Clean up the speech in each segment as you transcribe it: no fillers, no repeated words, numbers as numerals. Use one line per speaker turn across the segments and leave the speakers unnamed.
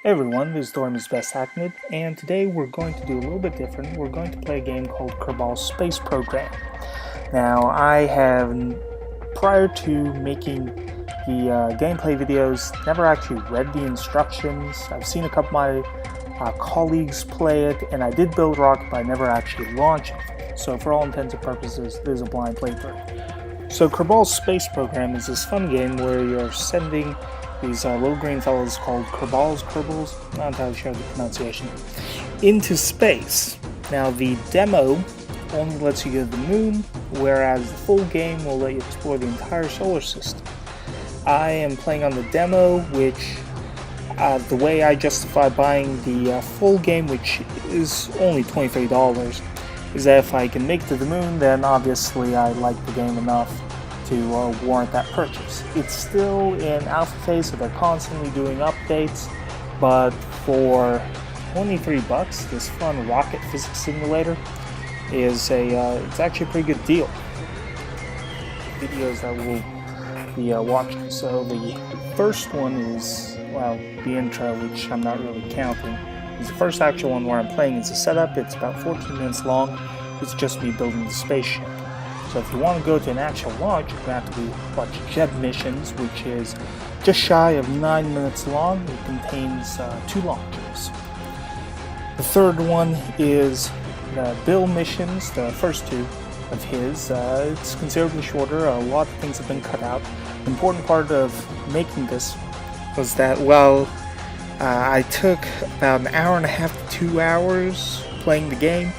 Hey everyone, this is Dorman's Best Hackney, and today we're going to do a little bit different. We're going to play a game called Kerbal Space Program. Now, I have, prior to making the gameplay videos, never actually read the instructions. I've seen a couple of my colleagues play it, and I did build Rocket, but I never actually launched it. So for all intents and purposes, this is a blind playthrough. So Kerbal Space Program is this fun game where you're sending these little green fellows called Kerbals, not entirely sure of the pronunciation, into space. Now the demo only lets you go to the moon, whereas the full game will let you explore the entire solar system. I am playing on the demo, which the way I justify buying the full game, which is only $23, is that if I can make it to the moon, then obviously I like the game enough to warrant that purchase. It's still in alpha phase, so they're constantly doing updates, but for $23, this fun rocket physics simulator is it's actually a pretty good deal. Videos that we'll be watching. So the first one is, well, the intro, which I'm not really counting. It's the first actual one where I'm playing. It's a setup. It's about 14 minutes long. It's just me building the spaceship. So if you want to go to an actual launch, you're going to have to watch Jet Missions, which is just shy of 9 minutes long. It contains 2 launches. The third one is the Bill Missions, the first 2 of his. It's considerably shorter. A lot of things have been cut out. The important part of making this was that, well, I took about an hour and a half to 2 hours playing the game.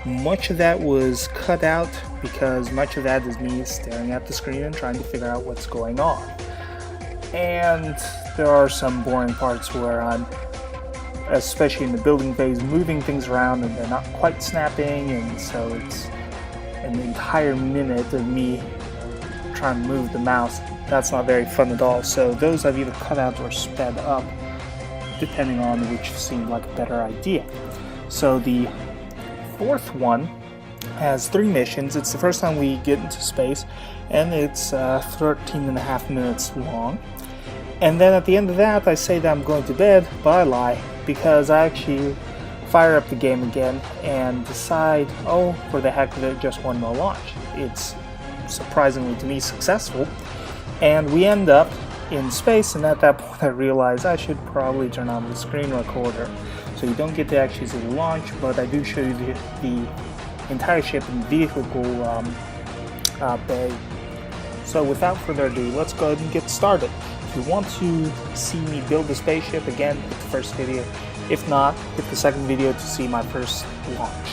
Much of that was cut out because much of that is me staring at the screen and trying to figure out what's going on. And there are some boring parts where I'm, especially in the building phase, moving things around and they're not quite snapping, and so it's an entire minute of me trying to move the mouse. That's not very fun at all. So those I've either cut out or sped up, depending on which seemed like a better idea. So the fourth one has 3 missions. It's the first time we get into space, and it's 13.5 minutes long. And then at the end of that, I say that I'm going to bed, but I lie, because I actually fire up the game again and decide, oh, for the heck of it, just one more launch. It's surprisingly to me successful, and we end up in space, and at that point I realize I should probably turn on the screen recorder. So you don't get to actually see the launch, but I do show you the entire ship and vehicle bay. So without further ado, let's go ahead and get started. If you want to see me build the spaceship, again, hit the first video. If not, hit the second video to see my first launch.